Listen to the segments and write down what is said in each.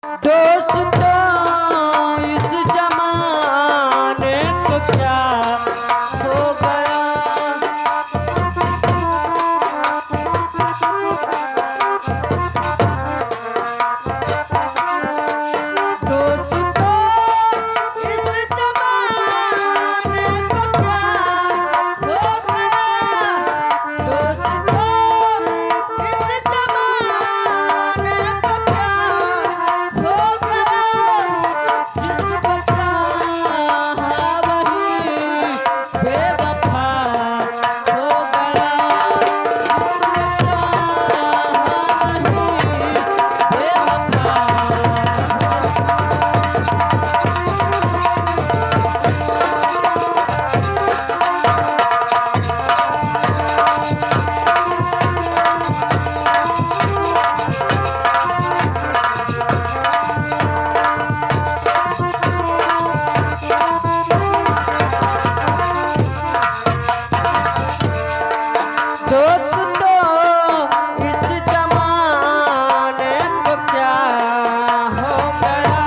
दोस्तों इस जमाने को क्या हो गया। दोस्तों इस जमाने को क्या हो गया। दोस्तों इस जमाने को क्या हो गया। जिसको चाहा वही बेवफा हो गया। जिसको चाहा वही दोस्तों इस जमाने को क्या हो गया।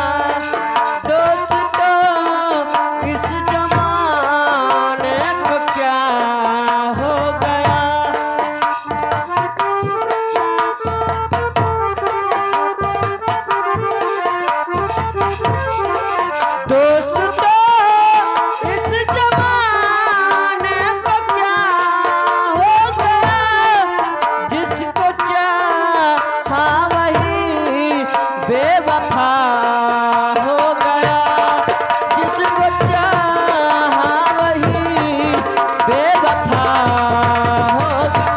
दोस्तों इस जमाने को क्या हो गया। दोस्तों इस जमाने को क्या हो गया। जिसको चाहा वही बेवफा हो गया। जिसको चाहा वही बेवफा हो गया।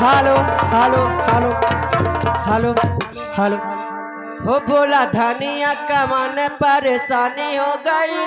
Hello hello hello hello hello हो बोला धनिया का मन परेशानी हो गई।